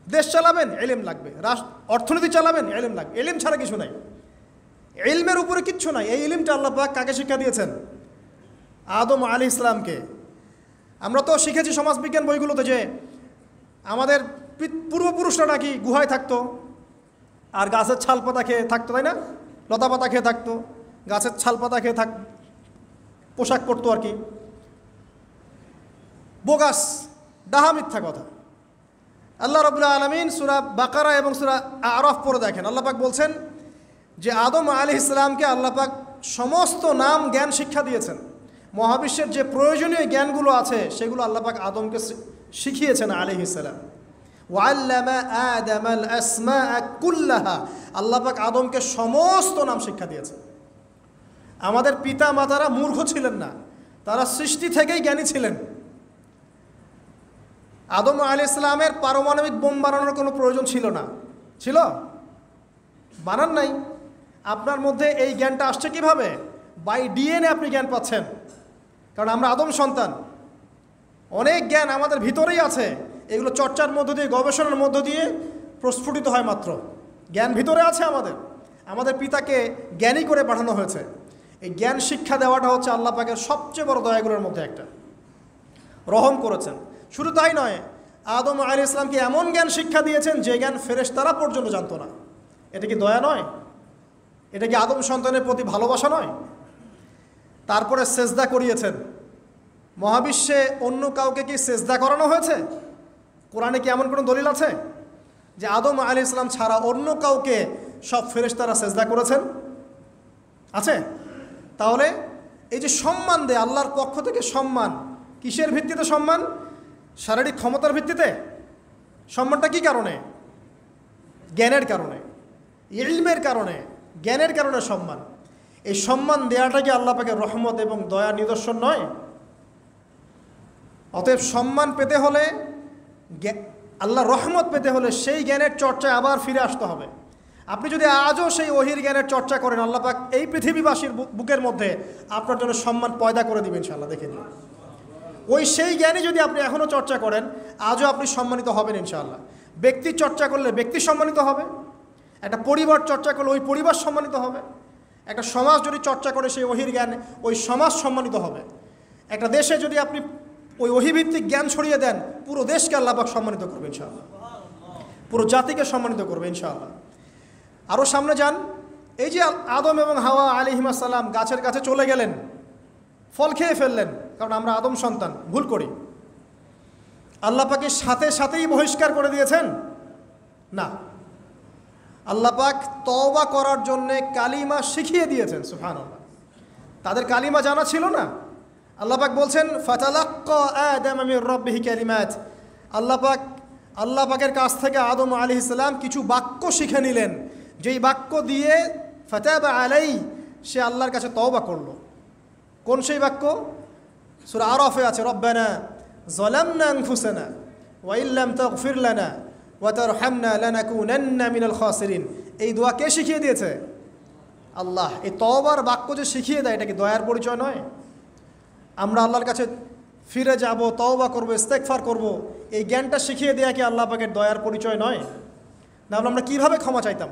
দেশ চালাবেন ইলম লাগবে, অর্থনীতি চালাবেন ইলম লাগবে, ইলম ছাড়া কিছু নাই, ইলমের উপরে কিচ্ছু নাই। এই ইলমটা আল্লাহ পাক কাকে শিক্ষা দিয়েছেন? আদম আলাইহিস সালামকে। আমরা তো শিখেছি সমাজবিজ্ঞান বইগুলোতে যে আমাদের পূর্বপুরুষরা নাকি গুহায় থাকতো আর গাছের ছাল পাতা খেয়ে থাকতো, তাই না? লতা পাতা খেয়ে থাকতো, গাছের ছাল পাতা খেয়ে পোশাক পরতো আর কি। বোগাস, ডাহা, মিথ্যা কথা। আল্লাহ রাব্বুল আলামিন সূরা বাকারা এবং সূরা আরাফ পড়ে দেখেন, আল্লাহ পাক বলছেন যে আদম আলাইহিস সালামকে আল্লাহ পাক সমস্ত নাম জ্ঞান শিক্ষা দিয়েছেন। মহাবিশ্বের যে প্রয়োজনীয় জ্ঞানগুলো আছে সেগুলো আল্লাহ পাক আদমকে শিখিয়েছেন আলাইহিস সালাম। ওয়াল্লামা আদামাল আসমাআ কুল্লাহা, আল্লাহ পাক আদমকে সমস্ত নাম শিক্ষা দিয়েছেন। আমাদের পিতা মাতারা মূর্খ ছিলেন না, তারা সৃষ্টি থেকেই জ্ঞানী ছিলেন। আদম আলাইহিস সালামের পারমাণবিক বোম বানানোর কোনো প্রয়োজন ছিল না, ছিল? বানান নাই। আপনার মধ্যে এই জ্ঞানটা আসছে কিভাবে? বাই ডিএনএ আপনি জ্ঞান পাচ্ছেন, কারণ আমরা আদম সন্তান। অনেক জ্ঞান আমাদের ভিতরেই আছে, এগুলো চর্চার মধ্য দিয়ে, গবেষণার মধ্য দিয়ে প্রস্ফুটিত হয় মাত্র। জ্ঞান ভিতরে আছে আমাদের, আমাদের পিতাকে জ্ঞানী করে পাঠানো হয়েছে। এই জ্ঞান শিক্ষা দেওয়াটা হচ্ছে আল্লাহ পাকের সবচেয়ে বড় দয়াগুলোর মধ্যে একটা। রহম করেছেন। শুধু তাই নয়, আদম আলাইহিস সালামকে এমন জ্ঞান শিক্ষা দিয়েছেন যে জ্ঞান ফেরেশতারা পর্যন্ত জানতো না। এটা কি দয়া নয়? এটা কি আদম সন্তানের প্রতি ভালোবাসা নয়? তারপরে সেজদা করিয়েছেন। মহাবিশ্বে অন্য কাউকে কি সেজদা করানো হয়েছে? কোরআনে কি এমন কোনো দলিল আছে যে আদম আলাইহিস সালাম ছাড়া অন্য কাউকে সব ফেরেশতারা সেজদা করেছেন? আছে? তাহলে এই যে সম্মান দেয় আল্লাহর পক্ষ থেকে, সম্মান কিসের ভিত্তিতে? সম্মান শারীরিক ক্ষমতার ভিত্তিতে। সম্মানটা কি কারণে? জ্ঞানের কারণে, ইলমের কারণে, জ্ঞানের কারণে সম্মান। এই সম্মান দেওয়াটা কি আল্লাহ পাকের রহমত এবং দয়ার নিদর্শন নয়? অতএব সম্মান পেতে হলে, আল্লাহর রহমত পেতে হলে সেই জ্ঞানের চর্চায় আবার ফিরে আসতে হবে। আপনি যদি আজও সেই ওহির জ্ঞানের চর্চা করেন, আল্লাহ পাক এই পৃথিবীবাসীর বুকের মধ্যে আপনার জন্য সম্মান পয়দা করে দিবেন ইনশাআল্লাহ। দেখে নিন, ওই সেই জ্ঞানী যদি আপনি এখনও চর্চা করেন, আজও আপনি সম্মানিত হবেন ইনশাআল্লাহ। ব্যক্তি চর্চা করলে ব্যক্তি সম্মানিত হবে, একটা পরিবার চর্চা করলে ওই পরিবার সম্মানিত হবে, একটা সমাজ যদি চর্চা করে সেই ওহির জ্ঞান, ওই সমাজ সম্মানিত হবে। একটা দেশে যদি আপনি ওই ওহিভিত্তিক জ্ঞান ছড়িয়ে দেন, পুরো দেশকে আল্লাহ পাক সম্মানিত করবে ইনশাআল্লাহ, পুরো জাতিকে সম্মানিত করবে ইনশাআল্লাহ। আরও সামনে যান, এই যে আদম এবং হাওয়া আলাইহিস সালাম গাছের কাছে চলে গেলেন, ফল খেয়ে ফেললেন, কারণ আমরা আদম সন্তান, ভুল করি। আল্লাহ পাকের সাথে সাথেই বহিষ্কার করে দিয়েছেন? না, আল্লাহ পাক তওবা করার জন্যে কালিমা শিখিয়ে দিয়েছেন। সুবহানাল্লাহ, তাদের কালিমা জানা ছিল না। আল্লাহ পাক বলছেন ফাতালাক্কা আদাম মির রাব্বিহি কালিমাত, আল্লাহ পাকের কাছ থেকে আদম আলাইহিস সালাম কিছু বাক্য শিখে নিলেন, যেই বাক্য দিয়ে ফাতাবা আলাই, সে আল্লাহর কাছে তওবা করলো। কোন সেই বাক্য? সূরা আরাফে আছে, রব্বানা যালামনা আনফুসানা ওয়া ইল্লাম তাগফির লানা ওয়া তারহামনা লানাকুনান্না মিনাল খাসিরিন। এই দোয়া কে শিখিয়ে দিয়েছে? আল্লাহ। এই তওবার বাক্য যে শিখিয়ে দেয়, এটা কি দয়ার পরিচয় নয়? আমরা আল্লাহর কাছে ফিরে যাব, তওবা করব, ইস্তেগফার করব, এই জ্ঞানটা শিখিয়ে দেয়া কি আল্লাহ পাকের দয়ার পরিচয় নয়? না হলে আমরা কীভাবে ক্ষমা চাইতাম?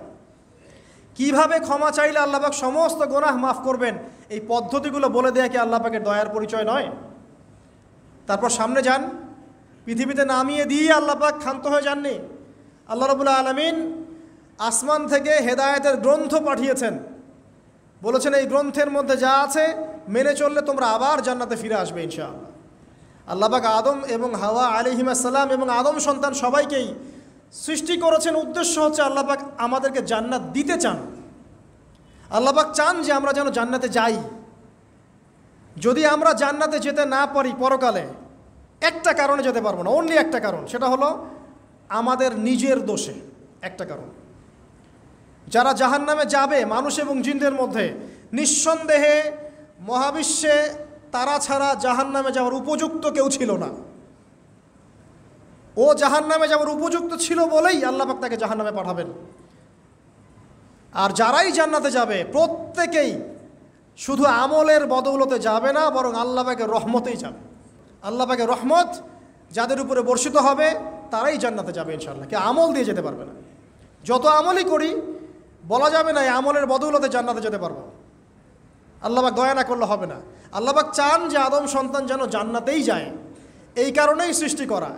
কিভাবে ক্ষমা চাইলে আল্লাহ পাক সমস্ত গুনাহ মাফ করবেন, এই পদ্ধতিগুলো বলে দেয়া কি আল্লাহ পাকের দয়ার পরিচয় নয়? তারপর সামনে যান, পৃথিবীতে নামিয়ে দিয়ে আল্লাহ পাক ক্ষান্ত হয়ে যাননি। আল্লাহ রাব্বুল আলামিন আসমান থেকে হেদায়েতের গ্রন্থ পাঠিয়েছেন, বলেছেন এই গ্রন্থের মধ্যে যা আছে মেনে চললে তোমরা আবার জান্নাতে ফিরে আসবে ইনশাআল্লাহ। আল্লাহ পাক আদম এবং হাওয়া আলাইহিস সালাম এবং আদম সন্তান সবাইকেই সৃষ্টি করেছেন, উদ্দেশ্য হচ্ছে আল্লাহ পাক আমাদেরকে জান্নাত দিতে চান। আল্লাহ পাক চান যে আমরা যেন জান্নাতে যাই। যদি আমরা জান্নাতে যেতে না পারি পরকালে, একটা কারণে যেতে পারবো না, অনলি একটা কারণ, সেটা হলো আমাদের নিজের দোষে। একটা কারণ, যারা জাহান্নামে যাবে মানুষ এবং জিনদের মধ্যে, নিঃসন্দেহে মহাবিশ্বে তারা ছাড়া জাহান্নামে যাওয়ার উপযুক্ত কেউ ছিল না। ও জাহান্নামে যাওয়ার উপযুক্ত ছিল বলেই আল্লাহ পাক তাকে জাহান্নামে পাঠাবেন। আর যারাই জান্নাতে যাবে প্রত্যেকেই শুধু আমলের বদৌলতে যাবে না, বরং আল্লাহ পাকের রহমতেই যাবে। আল্লাহ পাকের রহমত যাদের উপরে বর্ষিত হবে তারাই জান্নাতে যাবে ইনশাআল্লাহ। কে আমল দিয়ে যেতে পারবে না। যত আমলই করি বলা যাবে না এই আমলের বদৌলতে জান্নাতে যেতে পারবো। আল্লাহ পাক দয়া না করলে হবে না। আল্লাহ পাক চান যে আদম সন্তান যেন জান্নাতেই যায়। এই কারণেই সৃষ্টি করা,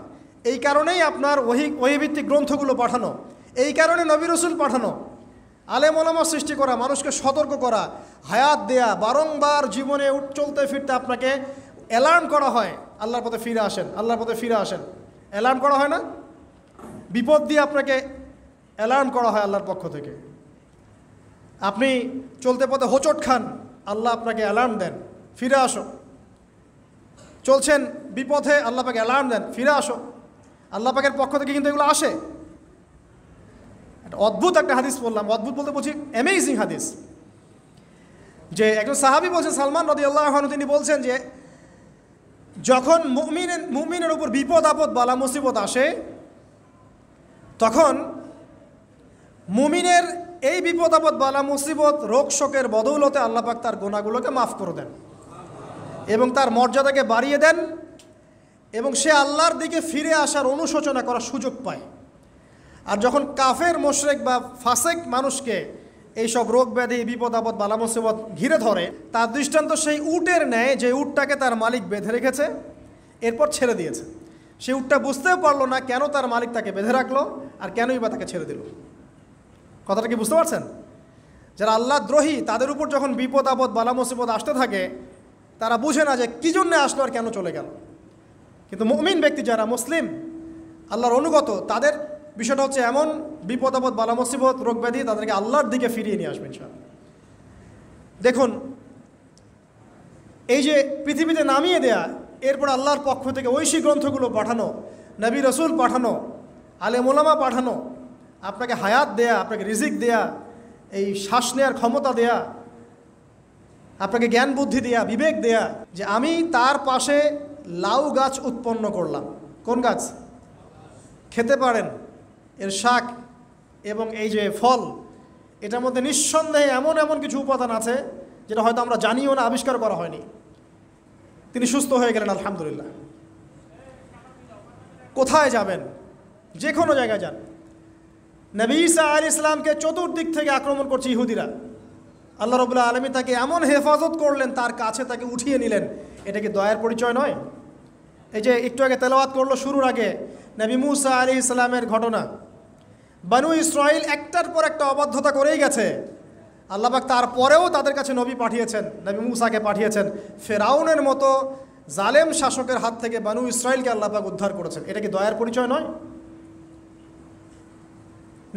এই কারণেই আপনার ওহীভিত্তিক গ্রন্থগুলো পাঠানো, এই কারণে নবী রাসূল পাঠানো, আলেম ওলামা সৃষ্টি করা, মানুষকে সতর্ক করা, হায়াত দেয়া, বারংবার জীবনে চলতে ফিরতে আপনাকে অ্যালার্ম করা হয়, আল্লাহর পথে ফিরে আসেন, আল্লাহর পথে ফিরে আসেন। অ্যালার্ম করা হয় না? বিপদ দিয়ে আপনাকে অ্যালার্ম করা হয় আল্লাহর পক্ষ থেকে। আপনি চলতে পথে হোঁচট খান, আল্লাহ আপনাকে অ্যালার্ম দেন, ফিরে আসো। চলছেন বিপথে, আল্লাহ পাকে অ্যালার্ম দেন, ফিরে আসো। আল্লাহ পাকের পক্ষ থেকে কিন্তু এগুলো আসে। একটা অদ্ভুত একটা হাদিস বললাম, অদ্ভুত বলতে বলছি অ্যামেজিং হাদিস, যে একজন সাহাবী বলছেন, সালমান রাদিয়াল্লাহু আনহু, তিনি বলছেন যে যখন মুমিনের উপর বিপদ আপদ বালা মুসিবত আসে, তখন মুমিনের এই বিপদ আপদ বালা মুসিবত রোগ শোকের বদৌলতে আল্লাহ পাক তার গুনাহগুলোকে মাফ করে দেন এবং তার মর্যাদাকে বাড়িয়ে দেন, এবং সে আল্লাহর দিকে ফিরে আসার অনুশোচনা করার সুযোগ পায়। আর যখন কাফের মুশরিক বা ফাসেক মানুষকে এইসব রোগ ব্যাধি বিপদ আপদ বালা মুসিবত ঘিরে ধরে, তার দৃষ্টান্ত সেই উটের ন্যায় যে উটটাকে তার মালিক বেঁধে রেখেছে, এরপর ছেড়ে দিয়েছে। সে উটটা বুঝতেও পারলো না কেন তার মালিক তাকে বেঁধে রাখলো আর কেনই বা তাকে ছেড়ে দিল। কথাটা কি বুঝতে পারছেন? যারা আল্লাহ দ্রোহী, তাদের উপর যখন বিপদ আপদ বালা মুসিবত আসতে থাকে, তারা বুঝে না যে কী জন্যে আসলো আর কেন চলে গেল। কিন্তু মুমিন ব্যক্তি যারা মুসলিম, আল্লাহর অনুগত, তাদের বিষয়টা হচ্ছে এমন বিপদ আপদ বালা মুসিবত রোগ ব্যাধি তাদেরকে আল্লাহর দিকে ফিরিয়ে নিয়ে আসবে ইনশাআল্লাহ। দেখুন, এই যে পৃথিবীতে নামিয়ে দেয়া, এরপর আল্লাহর পক্ষ থেকে ঐশী গ্রন্থগুলো পাঠানো, নবী রাসূল পাঠানো, আলেম ওলামা পাঠানো, আপনাকে হায়াত দেয়া, আপনাকে রিজিক দেয়া, এই শ্বাস নেওয়ার ক্ষমতা দেয়া, আপনাকে জ্ঞান বুদ্ধি দেয়া, বিবেক দেয়া, যে আমি তার পাশে লাউ গাছ উৎপন্ন করলাম। কোন গাছ? খেতে পারেন, এর শাক এবং এই যে ফল, এটার মধ্যে নিঃসন্দেহে এমন এমন কিছু উপাদান আছে যেটা হয়তো আমরা জানিও না, আবিষ্কার করা হয়নি। তিনি সুস্থ হয়ে গেলেন, আলহামদুলিল্লাহ। কোথায় যাবেন? যে কোনো জায়গায় যান। নবী ঈসা আলাইহিস সালামকে চতুর্দিক থেকে আক্রমণ করছে ইহুদিরা। আল্লাহ রাব্বুল আলামিন তাকে এমন হেফাজত করলেন, তার কাছে তাকে উঠিয়ে নিলেন। এটা কি দয়ার পরিচয় নয়? এই যে একটু আগে তেলাওয়াত করলো শুরুর আগে, নবী মূসা আলাইহিস সালামের ঘটনা। বনু ইসরাইল একটার পর একটা অবাধ্যতা করেই গেছে। আল্লাহ পাক তারপরেও তাদের কাছে নবী পাঠিয়েছেন, নবী মূসাকে পাঠিয়েছেন। ফেরাউনের মতো জালেম শাসকের হাত থেকে বনু ইসরাইলকে আল্লাহ পাক উদ্ধার করেছেন। এটা কি দয়ার পরিচয় নয়?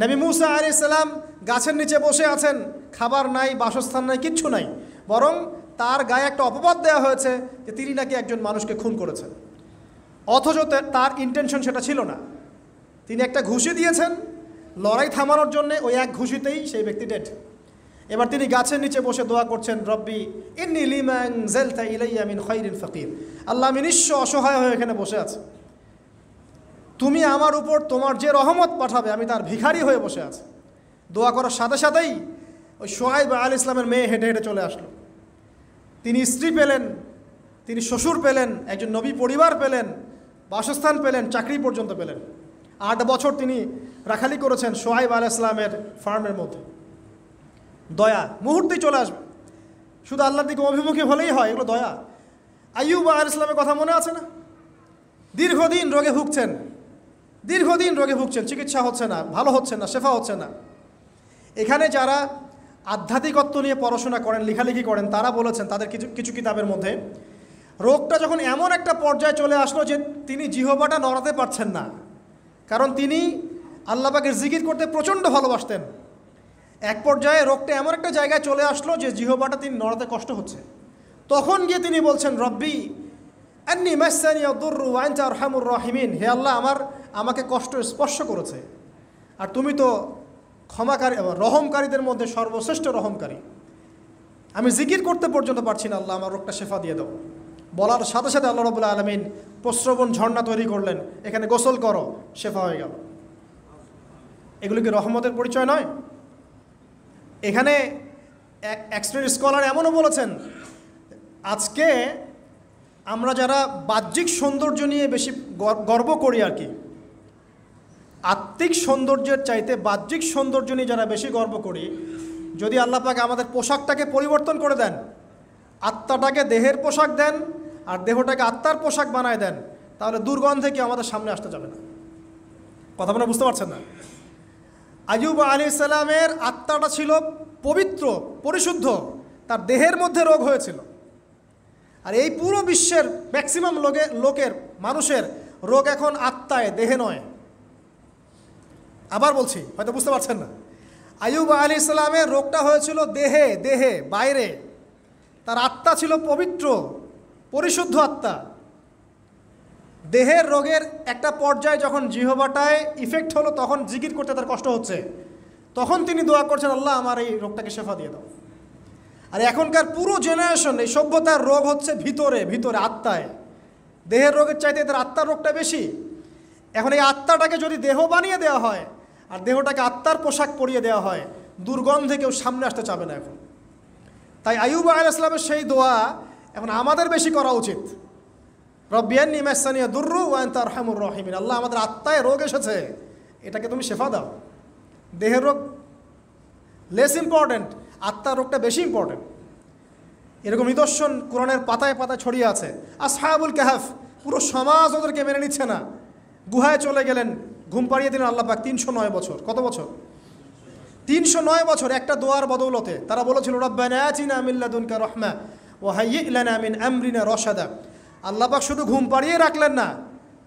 নবী মূসা আলাইহিস সালাম গাছের নিচে বসে আছেন, খাবার নাই, বাসস্থান নাই, কিচ্ছু নাই, বরং তার গায়ে একটা অপবাদ দেওয়া হয়েছে যে তিনি নাকি একজন মানুষকে খুন করেছেন, অথচ তার ইন্টেনশন সেটা ছিল না। তিনি একটা ঘুষি দিয়েছেন লড়াই থামানোর জন্য, ওই এক ঘুষিতেই সেই ব্যক্তি ডেড। এবার তিনি গাছের নিচে বসে দোয়া করছেন, রব্বি ইন্নী লিমা আনজালতা ইলাইয়া মিন খায়রিন ফাকির। আল্লাহ, আমি নিঃস্ব অসহায় হয়ে এখানে বসে আছি, তুমি আমার উপর তোমার যে রহমত পাঠাবে আমি তার ভিখারি হয়ে বসে আছি। দোয়া করার সাথে সাথেই ওই শুআয়ব আলাইহিস সালামের মেয়ে হেঁটে হেঁটে চলে আসলো। তিনি স্ত্রী পেলেন, তিনি শ্বশুর পেলেন, একজন নবী পরিবার পেলেন, বাসস্থান পেলেন, চাকরি পর্যন্ত পেলেন। 8 বছর তিনি রাখালি করেছেন শুআয়ব আলাইহিস সালামের ফার্মের মধ্যে। দয়া মুহূর্তেই চলে আসবে, শুধু আল্লাহর দিকে অভিমুখী হলেই হয়, এগুলো দয়া। আইয়ুব আলাইহিস সালামের কথা মনে আছে না? দীর্ঘদিন রোগে ভুগছেন, দীর্ঘদিন রোগে ভুগছেন, চিকিৎসা হচ্ছে না, ভালো হচ্ছে না, শেফা হচ্ছে না। এখানে যারা আধ্যাত্মিকত্ব নিয়ে পড়াশোনা করেন, লেখালেখি করেন, তারা বলেছেন তাদের কিছু কিতাবের মধ্যে, রোগটা যখন এমন একটা পর্যায়ে চলে আসলো যে তিনি জিহ্বাটা নড়াতে পারছেন না, কারণ তিনি আল্লাহ পাকের জিকির করতে প্রচণ্ড ভালোবাসতেন। এক পর্যায়ে রোগটা এমন একটা জায়গায় চলে আসলো যে জিহ্বাটা তিনি নড়াতে কষ্ট হচ্ছে। তখন গিয়ে তিনি বলছেন, রব্বি আন্নী মাসসানি আদ-দুররু ওয়া আনতা আরহামুর রাহিমিন। হে আল্লাহ, আমাকে কষ্ট স্পর্শ করেছে, আর তুমি তো ক্ষমাকারী, রহমকারীদের মধ্যে সর্বশ্রেষ্ঠ রহমকারী। আমি জিকির করতে পর্যন্ত পারছি না, আল্লাহ আমার রোগটা শেফা দিয়ে দাও। বলার সাথে সাথে আল্লাহ রাব্বুল আলামিন প্রস্রবণ ঝর্ণা তৈরি করলেন, এখানে গোসল করো, শেফা হয়ে গেল। এগুলো কি রহমতের পরিচয় নয়? এখানে এক শ্রেণীর স্কলার এমনও বলেছেন, আজকে আমরা যারা বাহ্যিক সৌন্দর্য নিয়ে বেশি গর্ব করি আর কি, আত্মিক সৌন্দর্যের চাইতে বাহ্যিক সৌন্দর্য নিয়ে যারা বেশি গর্ব করি, যদি আল্লাহ পাক আমাদের পোশাকটাকে পরিবর্তন করে দেন, আত্মাটাকে দেহের পোশাক দেন আর দেহটাকে আত্মার পোশাক বানায় দেন, তাহলে দুর্গন্ধে কি আমাদের সামনে আসতে যাবে না। কথা আপনারা বুঝতে পারছেন না? আইয়ুব আলাইহিস সালামের আত্মাটা ছিল পবিত্র, পরিশুদ্ধ, তার দেহের মধ্যে রোগ হয়েছিল। আর এই পুরো বিশ্বের ম্যাক্সিমাম লোকের মানুষের রোগ এখন আত্মায়, দেহে নয়। আবার বলছি, হয়তো বুঝতে পারছেন না। আইয়ুব আলাইহিস সালামের রোগটা হয়েছিল দেহে, বাইরে। তার আত্মা ছিল পবিত্র, পরিশুদ্ধ আত্মা। দেহের রোগের একটা পর্যায়ে যখন জিহ্বাটায় ইফেক্ট হলো, তখন জিকির করতে তার কষ্ট হচ্ছে, তখন তিনি দোয়া করছেন, আল্লাহ আমার এই রোগটাকে শেফা দিয়ে দাও। আর এখনকার পুরো জেনারেশন, এই সভ্যতার রোগ হচ্ছে ভিতরে আত্মায়। দেহের রোগের চাইতে এদের আত্মার রোগটা বেশি। এখন এই আত্মাটাকে যদি দেহ বানিয়ে দেওয়া হয় আর দেহটাকে আত্মার পোশাক পরিয়ে দেওয়া হয়, দুর্গন্ধে কেউ সামনে আসতে চাবে না এখন। তাই আইয়ুব আলাইহিস সালামের সেই দোয়া এখন আমাদের বেশি করা উচিত। রব্বিয়ান্নী মাসানিয়া দুররু ওয়া আনতা আরহামুর রাহিমিন। আল্লাহ, আমাদের আত্মায় রোগ এসেছে, এটাকে তুমি শেফা দাও। দেহের রোগ লেস ইম্পর্টেন্ট, আত্মার রোগটা বেশি ইম্পর্টেন্ট। এরকম নিদর্শন কোরআনের পাতায় পাতায় ছড়িয়ে আছে। আসহাবুল কাহাফ, পুরো সমাজ ওদেরকে মেনে নিচ্ছে না, গুহায় চলে গেলেন, ঘুম পাড়িয়ে দিলেন আল্লাহ পাক 309 বছর। কত বছর? 309 বছর একটা দোয়ার বদৌলতে। তারা বলেছিল, রব্বানা আতিনা মিন লাদুনকা রাহমা ওয়া হাইয়্যি লানা মিন আমরিনা রাশাদা। আল্লাহ পাক শুধু ঘুম পাড়িয়ে রাখলেন না,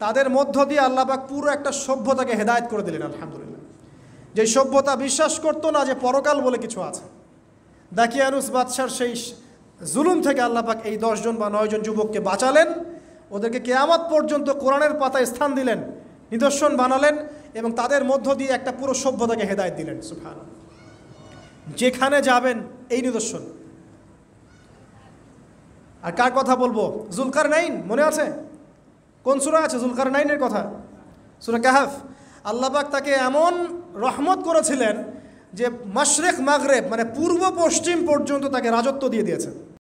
তাদের মধ্য দিয়ে আল্লাহ পাক পুরো একটা সভ্যতাকে হেদায়েত করে দিলেন। আলহামদুলিল্লাহ। যে সভ্যতা বিশ্বাস করতো না যে পরকাল বলে কিছু আছে, দাকিয়ানুস বাদশার সেই জুলুম থেকে আল্লাহ পাক এই 10 জন বা 9 জন যুবককে বাঁচালেন, ওদেরকে কিয়ামত পর্যন্ত কোরআনের পাতায় স্থান দিলেন, নিদর্শন বানালেন এবং তাদের মধ্য দিয়ে একটা পুরো সভ্যতাকে হেদায়েত দিলেন। সুবহানাল্লাহ। যেখানে যাবেন এই নিদর্শন। আর কার কথা বলবো? যুলকারনাইন, মনে আছে? কোন সূরা আছে যুলকারনাইনের কথা? সূরা কাহাফ। আল্লাহ পাক তাকে এমন রহমত করেছিলেন যে মাশরিক মাগরিব, মানে পূর্ব পশ্চিম পর্যন্ত তাকে রাজত্ব দিয়ে দিয়েছেন।